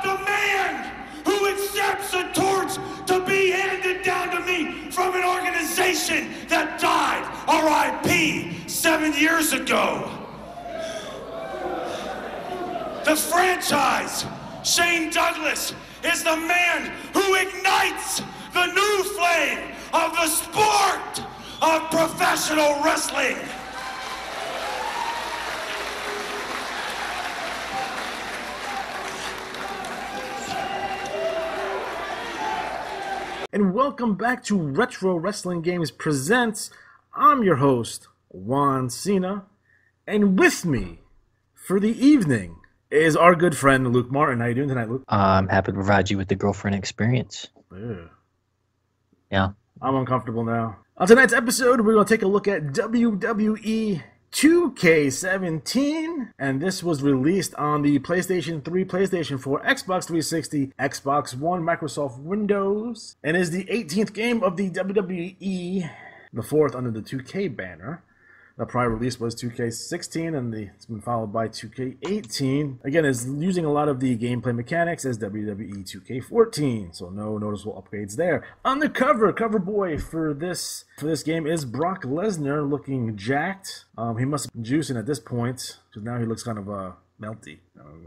the man who accepts a torch to be handed down to me from an organization that died, R.I.P., 7 years ago. The franchise, Shane Douglas, is the man who ignites the new flame of the sport of professional wrestling. And welcome back to Retro Wrestling Games Presents. I'm your host, Juan Cena, and with me for the evening is our good friend Luke Martin. How you doing tonight, Luke? I'm happy to provide you with the girlfriend experience. Ew. Yeah. I'm uncomfortable now. On tonight's episode, we're going to take a look at WWE 2K17, and this was released on the PlayStation 3, PlayStation 4, Xbox 360, Xbox One, Microsoft Windows, and is the 18th game of the WWE, the fourth under the 2K banner. The prior release was 2K16, and it's been followed by 2K18. Again, it's using a lot of the gameplay mechanics as WWE 2K14, so no noticeable upgrades there. On the cover boy for this game is Brock Lesnar, looking jacked. He must have been juicing at this point, because now he looks kind of melty.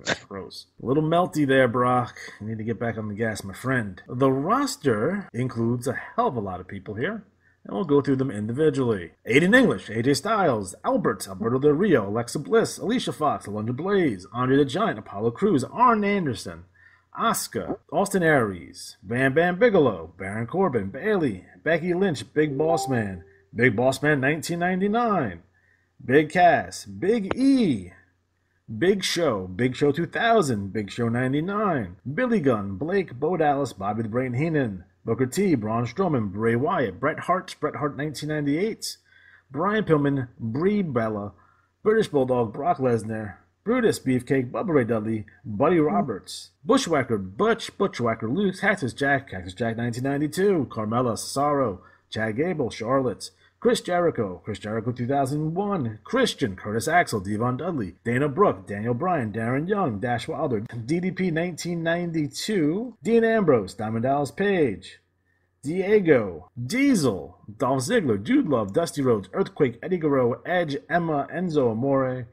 That's gross. A little melty there, Brock. You need to get back on the gas, my friend. The roster includes a hell of a lot of people here, and we'll go through them individually. Aiden English, AJ Styles, Alberto Del Rio, Alexa Bliss, Alicia Fox, Alundra Blaze, Andre the Giant, Apollo Crews, Arn Anderson, Asuka, Austin Aries, Bam Bam Bigelow, Baron Corbin, Bayley, Becky Lynch, Big Boss Man 1999, Big Cass, Big E, Big Show 2000, Big Show 99, Billy Gunn, Blake, Bo Dallas, Bobby the Brain Heenan, Booker T, Braun Strowman, Bray Wyatt, Bret Hart 1998, Brian Pillman, Brie Bella, British Bulldog, Brock Lesnar, Brutus Beefcake, Bubba Ray Dudley, Buddy Roberts, Bushwhacker, Butchwhacker, Luke, Cactus Jack 1992, Carmella, Cesaro, Chad Gable, Charlotte, Chris Jericho 2001, Christian, Curtis Axel, Devon Dudley, Dana Brooke, Daniel Bryan, Darren Young, Dash Wilder, DDP 1992, Dean Ambrose, Diamond Dallas Page, Diego, Diesel, Dolph Ziggler, Dude Love, Dusty Rhodes, Earthquake, Eddie Guerrero, Edge, Emma, Enzo Amore,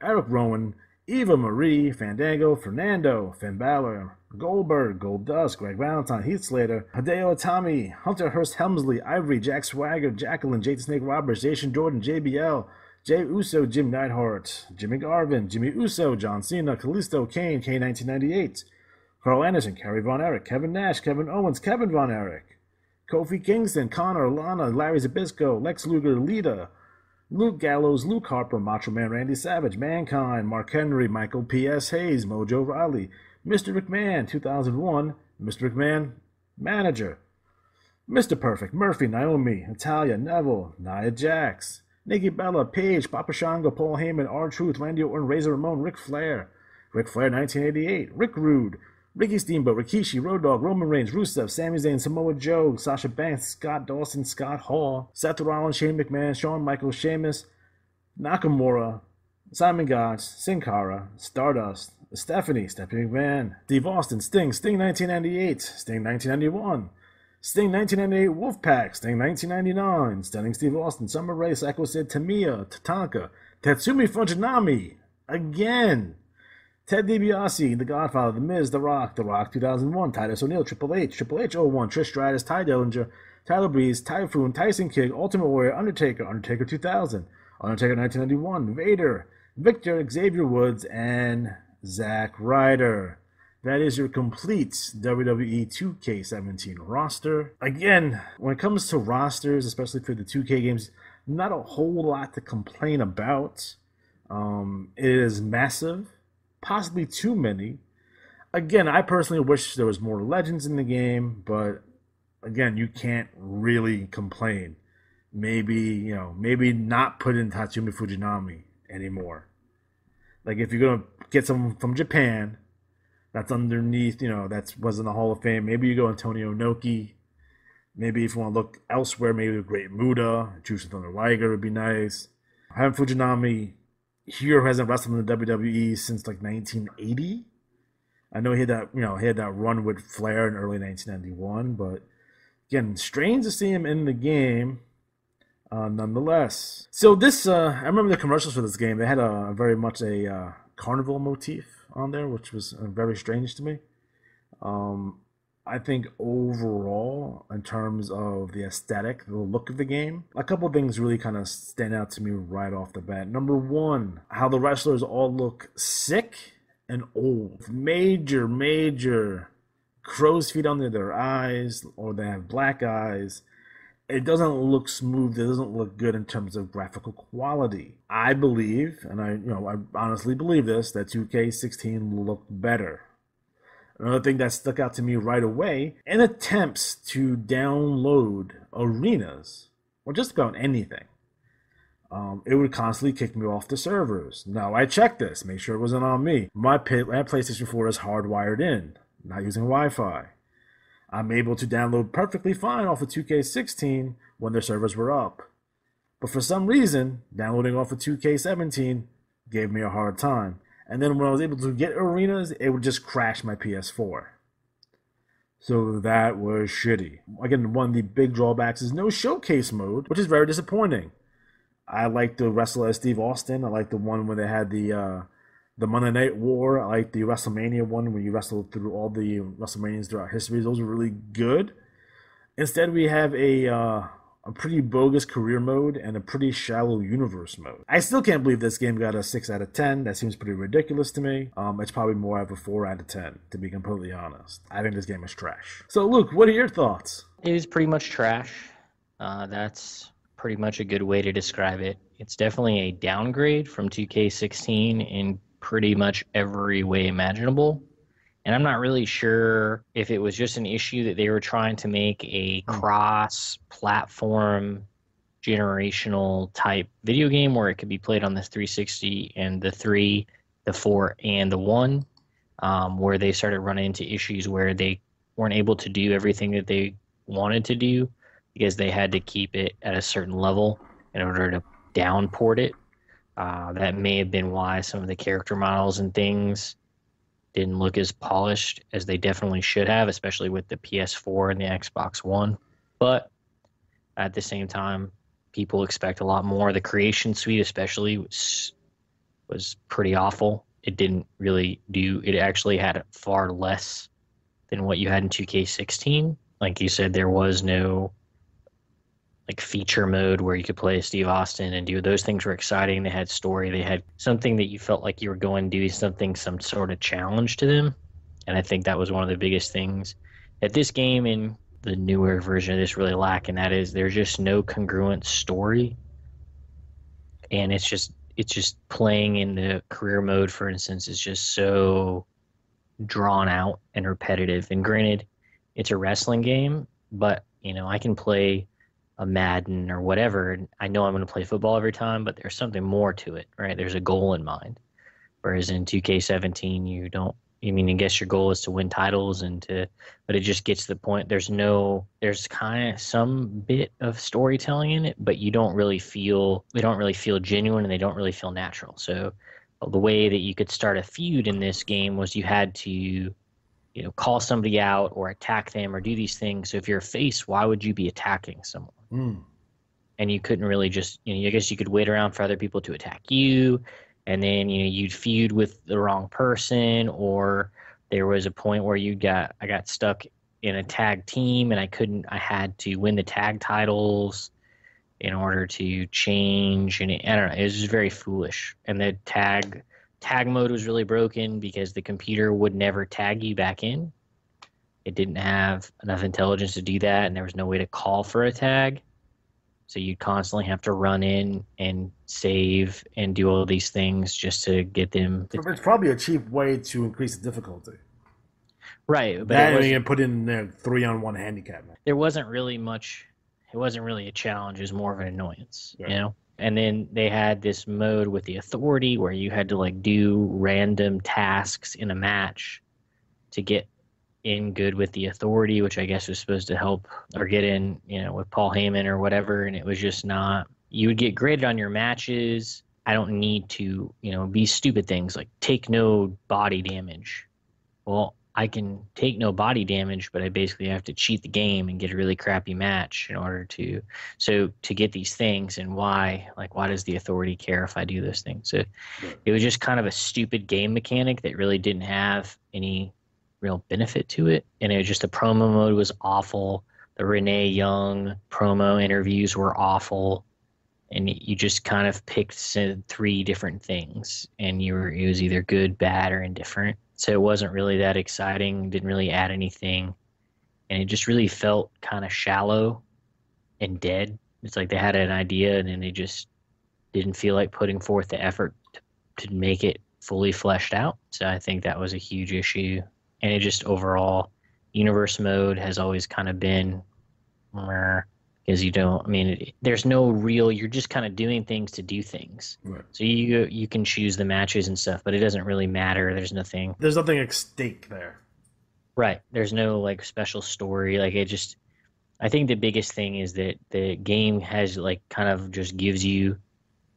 Eric Rowan, Eva Marie, Fandango, Fernando, Finn Balor, Goldberg, Goldust, Greg Valentine, Heath Slater, Hideo Itami, Hunter Hearst Helmsley, Ivory, Jack Swagger, Jacqueline, Jake the Snake Roberts, Jason Jordan, JBL, Jay Uso, Jim Neidhart, Jimmy Garvin, Jimmy Uso, John Cena, Kalisto, Kane, K1998, Carl Anderson, Kerry Von Erich, Kevin Nash, Kevin Owens, Kevin Von Erich, Kofi Kingston, Connor, Lana, Larry Zbyszko, Lex Luger, Lita, Luke Gallows, Luke Harper, Macho Man Randy Savage, Mankind, Mark Henry, Michael P.S. Hayes, Mojo Riley, Mr. McMahon, 2001, Mr. McMahon, Manager, Mr. Perfect, Murphy, Naomi, Natalia, Neville, Nia Jax, Nikki Bella, Paige, Papa Shango, Paul Heyman, R-Truth, Randy Orton, Razor Ramon, Ric Flair, 1988, Rick Rude, Ricky Steamboat, Rikishi, Road Dogg, Roman Reigns, Rusev, Sami Zayn, Samoa Joe, Sasha Banks, Scott Dawson, Scott Hall, Seth Rollins, Shane McMahon, Shawn Michaels, Sheamus, Nakamura, Simon Gotch, Sin Cara, Stardust, Stephanie McMahon, Steve Austin, Sting 1998, Sting 1991, Sting 1998, Wolfpack, Sting 1999, Stunning Steve Austin, Summer Rae, Psycho Sid, Tamiya, Tatanka, Tatsumi Fujinami, again, Ted DiBiase, The Godfather, The Miz, The Rock 2001, Titus O'Neil, Triple H 01, Trish Stratus, Ty Dillinger, Tyler Breeze, Typhoon, Tyson Kidd, Ultimate Warrior, Undertaker 2000, Undertaker 1991, Vader, Victor, Xavier Woods, and Zack Ryder. That is your complete WWE 2K17 roster. Again, when it comes to rosters, especially for the 2K games, not a whole lot to complain about. It is massive, possibly too many. Again, I personally wish there was more legends in the game, but again, you can't really complain. Maybe not put in Tatsumi Fujinami anymore. Like, if you're going to get someone from Japan that's underneath, that was in the Hall of Fame, maybe you go Antonio Inoki. Maybe if you want to look elsewhere, maybe the Great Muta, Jushin Thunder Liger would be nice. Having Fujinami here, who hasn't wrestled in the WWE since like 1980. I know he had that run with Flair in early 1991, but again, strange to see him in the game. Nonetheless, so this I remember the commercials for this game. They had a very much a carnival motif on there, which was very strange to me. Um, I think overall, in terms of the aesthetic, the look of the game, a couple of things really kind of stand out to me right off the bat. Number one, how the wrestlers all look sick and old. Major crow's feet under their eyes, or they have black eyes. It doesn't look smooth. It doesn't look good in terms of graphical quality. I believe, and I honestly believe this, that 2K16 will look better. Another thing that stuck out to me right away, in attempts to download arenas, or just about anything, it would constantly kick me off the servers. Now, I checked this, make sure it wasn't on me. My PlayStation 4 is hardwired in, not using Wi-Fi. I'm able to download perfectly fine off of 2K16 when their servers were up. But for some reason, downloading off of 2K17 gave me a hard time. And then when I was able to get arenas, it would just crash my PS4. So that was shitty. Again, one of the big drawbacks is no showcase mode, which is very disappointing. I like the wrestler as Steve Austin. I like the one where they had the Monday Night War. I like the WrestleMania one where you wrestled through all the WrestleManias throughout history. Those were really good. Instead, we have a pretty bogus career mode and a pretty shallow universe mode. I still can't believe this game got a 6 out of 10. That seems pretty ridiculous to me. It's probably more of a 4 out of 10, to be completely honest. I think this game is trash. So, Luke, what are your thoughts? It is pretty much trash. That's pretty much a good way to describe it. It's definitely a downgrade from 2K16 in pretty much every way imaginable. And I'm not really sure if it was just an issue that they were trying to make a cross-platform generational type video game where it could be played on the 360 and the 3, the 4, and the 1, where they started running into issues where they weren't able to do everything that they wanted to do because they had to keep it at a certain level in order to downport it. That may have been why some of the character models and things didn't look as polished as they definitely should have, especially with the PS4 and the Xbox One. But at the same time, people expect a lot more. The Creation Suite especially was pretty awful. It didn't really do, it actually had far less than what you had in 2K16. Like you said, there was no like feature mode where you could play Steve Austin and do those things were exciting. They had story. They had something that you felt like you were going to do something, some sort of challenge to them. And I think that was one of the biggest things that this game and the newer version of this really lack. And that is there's just no congruent story. And it's just playing in the career mode, for instance, is just so drawn out and repetitive. And granted, it's a wrestling game, but I can play a Madden or whatever, and I know I'm going to play football every time, but there's something more to it, right? There's a goal in mind. Whereas in 2K17, you don't, I guess your goal is to win titles but it just gets to the point. There's kind of some bit of storytelling in it, but they don't really feel genuine and they don't really feel natural. So the way that you could start a feud in this game was you had to call somebody out or attack them or do these things. So if you're a face, why would you be attacking someone? And you couldn't really just, I guess you could wait around for other people to attack you, and then, you'd feud with the wrong person, or there was a point where I got stuck in a tag team and I had to win the tag titles in order to change. And I don't know, it was just very foolish. And the tag mode was really broken because the computer would never tag you back in. It didn't have enough intelligence to do that, and there was no way to call for a tag. So you'd constantly have to run in and save and do all these things just to get them. It's probably a cheap way to increase the difficulty. Right. But that you can put in there 3-on-1 handicap. There wasn't really much. It wasn't really a challenge. It was more of an annoyance, And then they had this mode with the authority where you had to do random tasks in a match to get in good with the authority, which I guess was supposed to help or get in, with Paul Heyman or whatever. And it was just not, you would get graded on your matches. I don't need to, be stupid things like take no body damage well, I can take no body damage, but I basically have to cheat the game and get a really crappy match in order to get these things. And why does the authority care if I do those things? So it was just kind of a stupid game mechanic that really didn't have any real benefit to it. And it was just the promo mode was awful. The Renee Young promo interviews were awful. And you just kind of picked 3 different things, and it was either good, bad, or indifferent. So it wasn't really that exciting, didn't really add anything, and it just really felt kind of shallow and dead. It's like they had an idea, and then they just didn't feel like putting forth the effort to make it fully fleshed out. So I think that was a huge issue. And it just overall, universe mode has always kind of been because there's no real, you're just kind of doing things to do things. Right. So you can choose the matches and stuff, but it doesn't really matter. There's nothing at stake there. Right. There's no like special story. Like I think the biggest thing is that the game has like kind of just gives you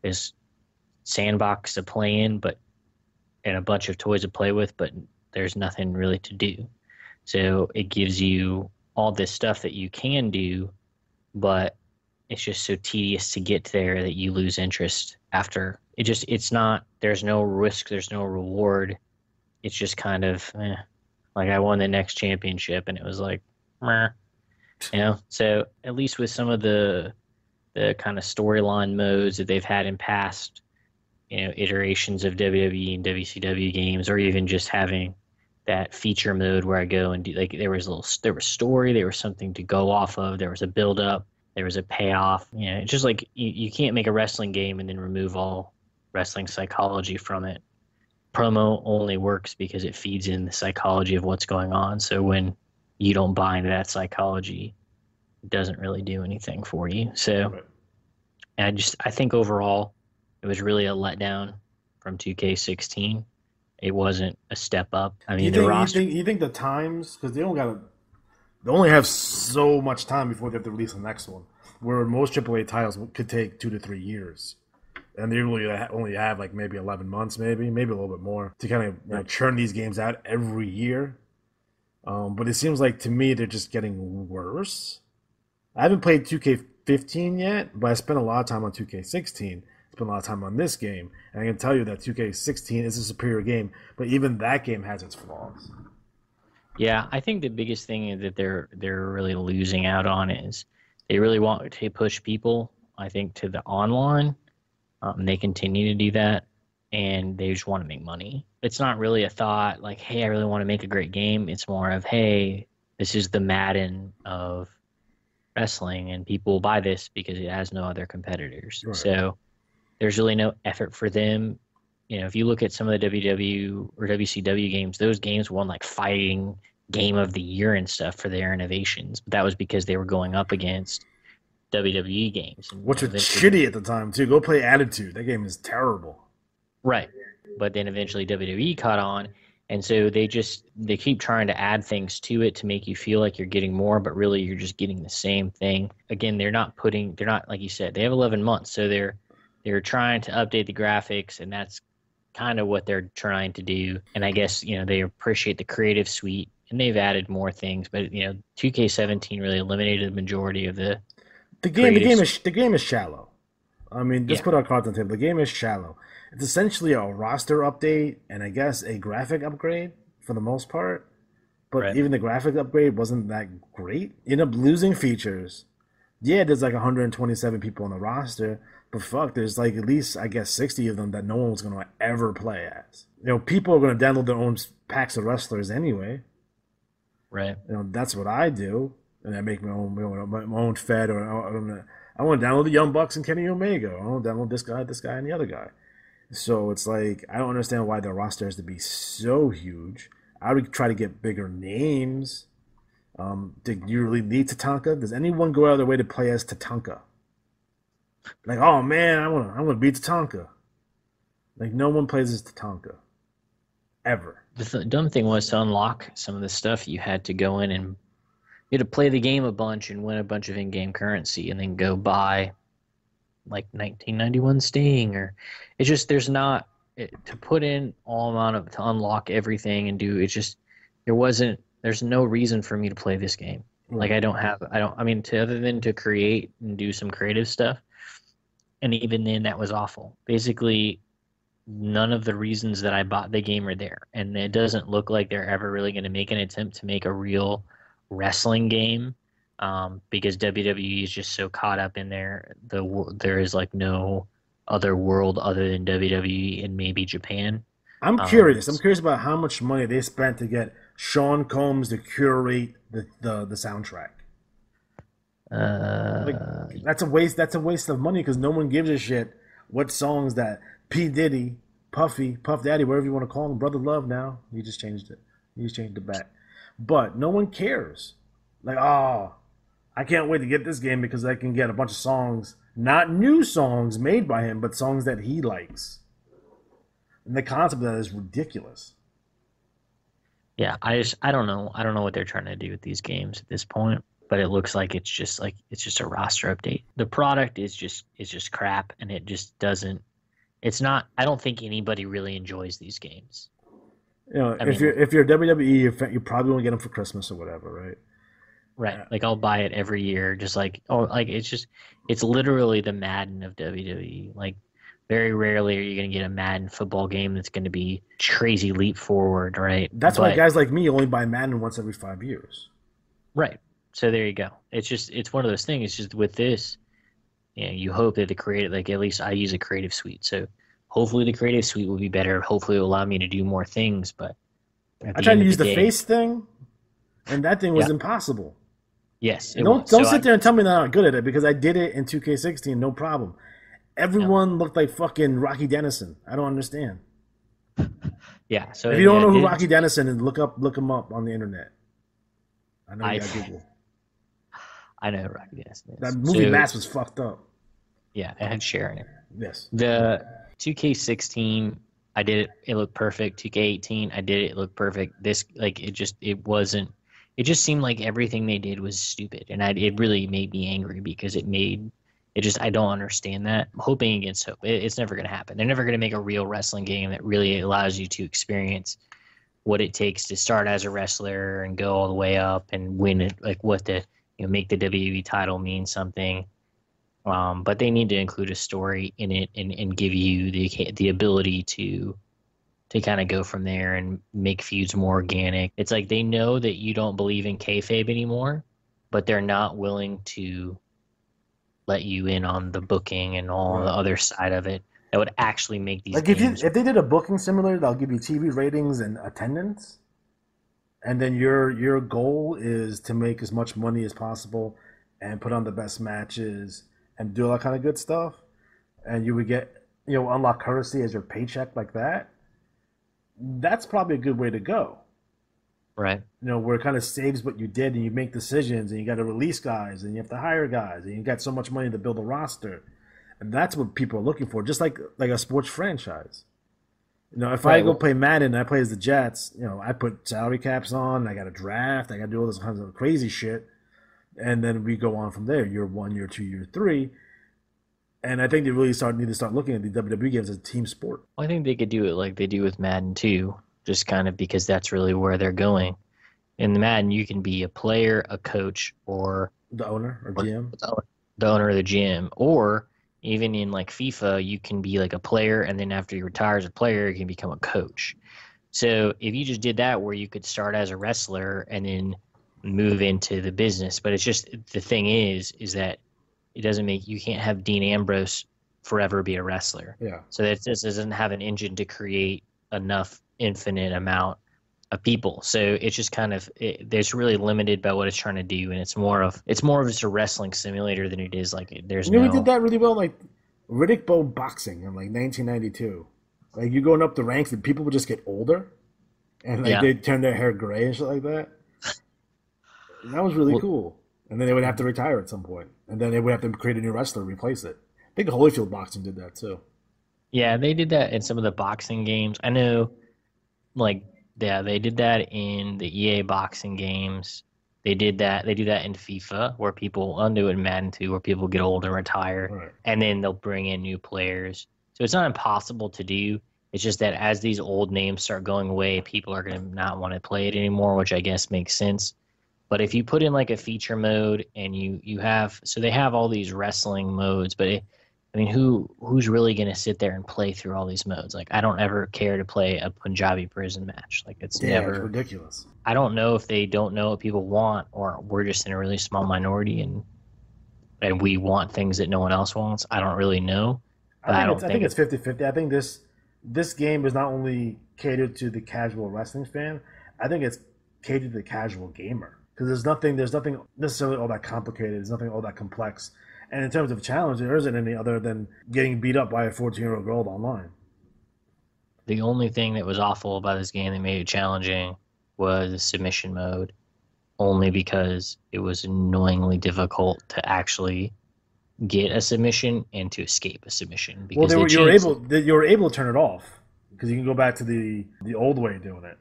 this sandbox to play in, and a bunch of toys to play with, but there's nothing really to do. So it gives you all this stuff that you can do, but it's just so tedious to get there that you lose interest after. There's no risk, there's no reward. It's just kind of, like I won the next championship and it was like, meh. So at least with some of the kind of storyline modes that they've had in past, iterations of WWE and WCW games, or even just having that feature mode where I go and do, like, there was story, there was something to go off of, there was a build up, there was a payoff. It's just like you can't make a wrestling game and then remove all wrestling psychology from it. Promo only works because it feeds in the psychology of what's going on. So when you don't buy into that psychology, it doesn't really do anything for you. So and I think overall it was really a letdown from 2K16. It wasn't a step up. I mean, you think the times, because they only have so much time before they have to release the next one, where most AAA titles could take 2 to 3 years, and they really only have like maybe 11 months, maybe a little bit more to kind of churn these games out every year. But it seems like to me they're just getting worse. I haven't played 2K15 yet, but I spent a lot of time on 2K16. Spent a lot of time on this game, and I can tell you that 2K16 is a superior game, but even that game has its flaws. Yeah, I think the biggest thing that they're really losing out on is they really want to push people, I think, to the online. They continue to do that, and they just want to make money. It's not really a thought like, hey, I really want to make a great game. It's more of, hey, this is the Madden of wrestling, and people buy this because it has no other competitors. Right. So there's really no effort for them. If you look at some of the WW or WCW games, those games won like fighting game of the year and stuff for their innovations. But that was because they were going up against WWE games. Which was shitty at the time, too. Go play Attitude. That game is terrible. Right. But then eventually WWE caught on. And so they keep trying to add things to it to make you feel like you're getting more, but really you're just getting the same thing. Again, they're not, like you said, they have 11 months. So they're trying to update the graphics, and that's kind of what they're trying to do. And I guess, they appreciate the creative suite, and they've added more things. But, 2K17 really eliminated the majority of the game is shallow. I mean, just put our cards on the table. The game is shallow. It's essentially a roster update and I guess a graphic upgrade for the most part. But even the graphic upgrade wasn't that great. You end up losing features. Yeah, there's like 127 people on the roster. But fuck, there's like at least, I guess, 60 of them that no one's going to ever play as. People are going to download their own packs of wrestlers anyway. Right. That's what I do. And I make my own fed. Or I want to download the Young Bucks and Kenny Omega. I want to download this guy, and the other guy. So it's like, I don't understand why the roster has to be so huge. I would try to get bigger names. Do you really need Tatanka? Does anyone go out of their way to play as Tatanka? Like, oh man, I want to beat Tatanka. Like, no one plays as Tatanka. Ever. The dumb thing was, to unlock some of the stuff, you had to go in and you had to play the game a bunch and win a bunch of in-game currency and then go buy like 1991 Sting, or it's just, there's not to put in all amount of, to unlock everything and do, it's just, there's no reason for me to play this game. Like Right. I mean, other than to create and do some creative stuff. And even then, that was awful. Basically, none of the reasons that I bought the game are there. And it doesn't look like they're ever really going to make an attempt to make a real wrestling game, because WWE is just so caught up in there is like no other world other than WWE and maybe Japan. I'm Um, curious. I'm curious about how much money they spent to get Sean Combs to curate the soundtrack. Like uh, that's a waste. That's a waste of money because no one gives a shit what songs that P Diddy, Puffy, Puff Daddy, whatever you want to call him, Brother Love. Now he just changed it. He just changed it back. But no one cares. Like, oh, I can't wait to get this game because I can get a bunch of songs, not new songs made by him, but songs that he likes. And the concept of that is ridiculous. yeah, I don't know. I don't know what they're trying to do with these games at this point, but it looks like it's just a roster update. The product is just crap, and it just doesn't. It's not. I don't think anybody really enjoys these games. You know, I if mean, you're a WWE fan, you probably won't get them for Christmas or whatever, right? right? Uh, Like I'll buy it every year, just like like it's literally the Madden of WWE. Like very rarely are you going to get a Madden football game that's going to be crazy leap forward, right? That's why But guys like me only buy Madden once every 5 years. right. So there you go. It's one of those things. It's just with this, you hope that the creative, like at least I use a creative suite. So hopefully the creative suite will be better. Hopefully it will allow me to do more things. But at I the tried end to of the use the day, face thing, and that thing was yeah, impossible. yes, And it don't was. don't So sit there and tell me that I'm not good at it because I did it in 2K16, no problem. yeah, Everyone looked like fucking Rocky Dennison. I don't understand. yeah. So If you don't yeah, know it who did. Rocky Dennison is, look him up on the internet. I know you I got Google. I know who Rocky Dennis That is. movie So Mask was fucked up. yeah, I had Sharon it. Yes. The 2K16, I did it. It looked perfect. 2K18, I did it. It looked perfect. This like it wasn't. It just seemed like everything they did was stupid, and it really made me angry because it just I don't understand that. I'm hoping against hope. It's never going to happen. They're never going to make a real wrestling game that really allows you to experience what it takes to start as a wrestler and go all the way up and win it. Like what the make the WWE title mean something. But they need to include a story in it and give you the ability to kind of go from there and make feuds more organic. It's like they know that you don't believe in kayfabe anymore, but they're not willing to let you in on the booking and all the Right. other side of it that would actually make these Like if games. they did a booking simulator, they'll give you TV ratings and attendance, and then your goal is to make as much money as possible and put on the best matches and do all that kind of good stuff, and you would get unlock currency as your paycheck like that. That's probably a good way to go. Right. Where it kind of saves what you did and you make decisions and you got to release guys and you have to hire guys and you got so much money to build a roster. And that's what people are looking for, just like a sports franchise. If I Right. go Well, play Madden and I play as the Jets, I put salary caps on, I got a draft, I got to do all this kinds of crazy shit. And then we go on from there, year one, year two, year three. And I think they really need to start looking at the WWE games as a team sport. I think they could do it like they do with Madden too, just kind of because that's really where they're going. In the Madden, you can be a player, a coach, or The owner or or GM. the owner of the gym, or even in like FIFA, you can be like a player, and then after you retire as a player, you can become a coach. So if you just did that, where you could start as a wrestler and then move into the business, but it's just the thing is that it doesn't make you can't have Dean Ambrose forever be a wrestler. Yeah. So that this doesn't have an engine to create enough infinite amount of people. So it's just kind of there's really limited by what it's trying to do, and it's more of just a wrestling simulator than it is like there's We did no that really well, like Riddick Bowe boxing in like 1992. Like you going up the ranks and people would just get older and like yeah. they'd turn their hair gray and shit like that. That was really Well, cool. And then they would have to retire at some point. And then they would have to create a new wrestler to replace it. I think Holyfield boxing did that too. yeah, they did that in some of the boxing games. I know, like, yeah, they did that in the EA boxing games. They did that. They do that in FIFA, where people undo it in Madden too, where people get old and retire, Right. and then they'll bring in new players. So it's not impossible to do. It's just that as these old names start going away, people are going to not want to play it anymore, which I guess makes sense. But if you put in like a feature mode and you have, so they have all these wrestling modes, but I mean, who's really going to sit there and play through all these modes? Like, I don't ever care to play a Punjabi prison match. Like, it's never. It's ridiculous. I don't know if they don't know what people want, or we're just in a really small minority and we want things that no one else wants. I don't really know. But I think it's 50-50. I think this game is not only catered to the casual wrestling fan. I think it's catered to the casual gamer, because there's nothing necessarily all that complicated. There's nothing all that complex. And in terms of challenge, there isn't any other than getting beat up by a 14-year-old girl online. The only thing that was awful about this game that made it challenging was the submission mode, only because it was annoyingly difficult to actually get a submission and to escape a submission. Because you were able to turn it off, because you can go back to the old way of doing it.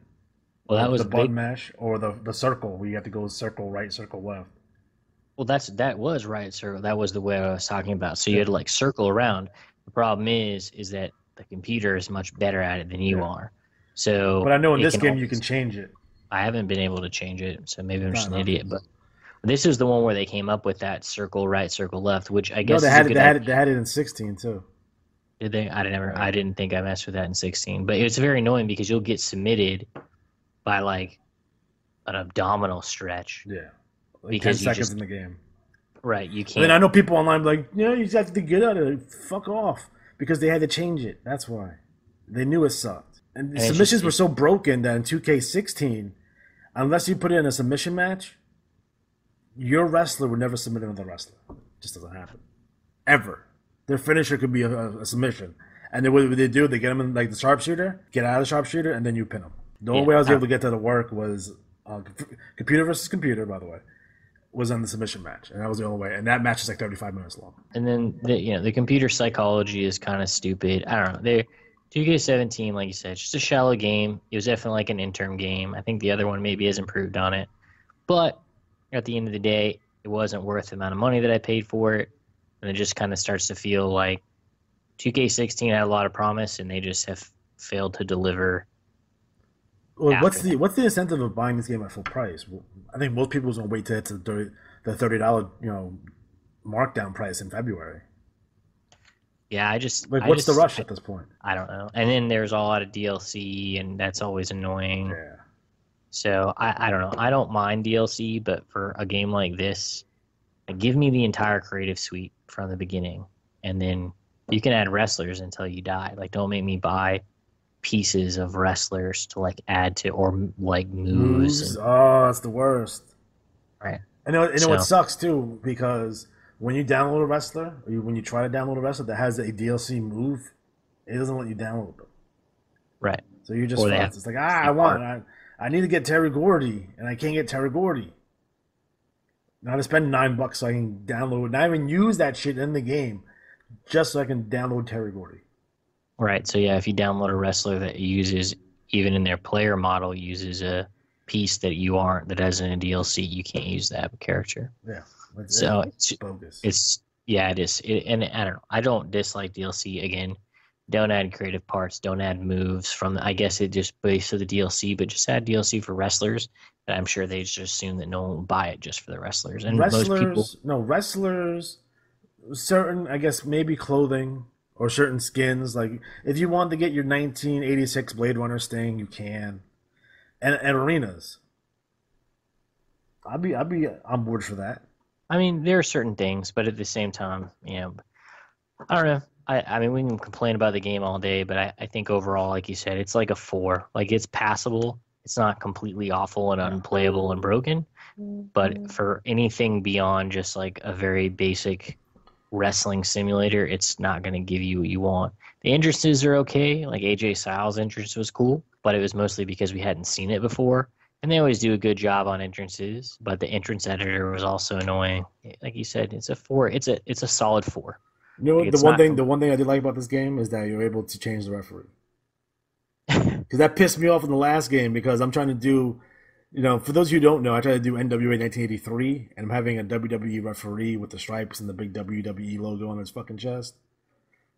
Well, that was the button mash, or the circle where you have to go circle right, circle left. Well, that was right, sir. That was the way I was talking about. So you had to like circle around. The problem is that the computer is much better at it than you are. So, but I know in this game you can change it. I haven't been able to change it, so maybe I'm just an idiot. But this is the one where they came up with that circle right, circle left, which I guess they had it in 16 too. Did they? I didn't think I messed with that in 16. But it's very annoying because you'll get submitted by like an abdominal stretch. Yeah. Like because 10 seconds in the game. Right, you can't. And then I know people online like, you just have to get out of it. Fuck off. Because they had to change it. That's why. They knew it sucked. And submissions were so broken that in 2K16, unless you put it in a submission match, your wrestler would never submit another wrestler. It just doesn't happen. Ever. Their finisher could be a submission. And then what they do, they get them in like the sharpshooter, get out of the sharpshooter, and then you pin them. The only way I was able to get that to work was computer versus computer, by the way, was on the submission match, and that was the only way. And that match is like 35 minutes long. And then the computer psychology is kind of stupid. I don't know. 2K17, like you said, it's just a shallow game. It was definitely like an interim game. I think the other one maybe has improved on it, but at the end of the day, it wasn't worth the amount of money that I paid for it, and it just kind of starts to feel like 2K16 had a lot of promise, and they just have failed to deliver. Well, what's the incentive of buying this game at full price? Well, I think most people's gonna wait to hit the $30 markdown price in February. Yeah, what's the rush at this point? I don't know. And then there's a lot of DLC, and that's always annoying. Yeah. So I don't know. I don't mind DLC, but for a game like this, give me the entire creative suite from the beginning, and then you can add wrestlers until you die. Like, don't make me buy pieces of wrestlers to like add to, or like moves. Oh, that's the worst. Right. And what sucks too, because when you download a wrestler, or when you try to download a wrestler that has a DLC move, it doesn't let you download them. Right. So you just it's like I need to get Terry Gordy, and I can't get Terry Gordy. Now to spend $9 so I can download, not even use that shit in the game, just so I can download Terry Gordy. Right. So yeah, if you download a wrestler that uses, even in their player model, uses a piece that isn't a DLC, you can't use that character. Yeah. It's bogus. It is. And I don't know. I don't dislike DLC. Again, don't add creative parts. Don't add moves from. I guess it just based of the DLC, but just add DLC for wrestlers. And I'm sure they just assume that no one will buy it just for the wrestlers. And wrestlers, certain, I guess maybe clothing. Or certain skins, like if you want to get your 1986 Blade Runner Sting, you can, and arenas. I'd be on board for that. I mean, there are certain things, but at the same time, I don't know. I mean, we can complain about the game all day, but I think overall, like you said, it's like a 4. Like, it's passable. It's not completely awful and unplayable and broken, but for anything beyond just like a very basic wrestling simulator, it's not going to give you what you want. The entrances are okay. Like AJ Styles' entrance was cool, but it was mostly because we hadn't seen it before. And they always do a good job on entrances, but the entrance editor was also annoying. Like you said, it's a 4. It's a solid 4. Like, the one thing I did like about this game is that you're able to change the referee. Because that pissed me off in the last game, because I'm trying to do, for those who don't know, I try to do NWA 1983, and I'm having a WWE referee with the stripes and the big WWE logo on his fucking chest.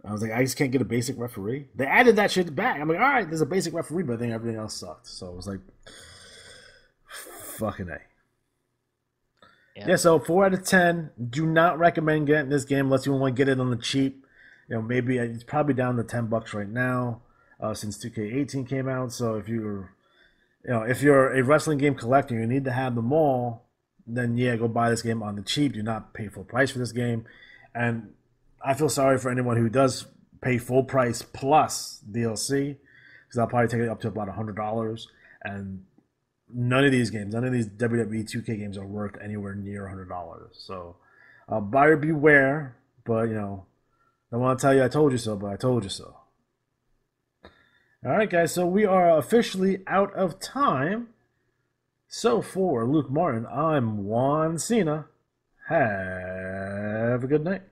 I was like, I just can't get a basic referee. They added that shit back. I'm like, all right, there's a basic referee, but I think everything else sucked. So it was like, fucking A. Yeah, so 4 out of 10. Do not recommend getting this game unless you want to get it on the cheap. Maybe it's probably down to $10 right now since 2K18 came out. So if you're a wrestling game collector, you need to have them all. Then yeah, go buy this game on the cheap. Do not pay full price for this game. And I feel sorry for anyone who does pay full price plus DLC, because I'll probably take it up to about $100. And none of these WWE 2K games are worth anywhere near $100. So buyer beware. But I want to tell you I told you so, but I told you so. All right, guys. So we are officially out of time. So for Luke Martin, I'm Juan Cena. Have a good night.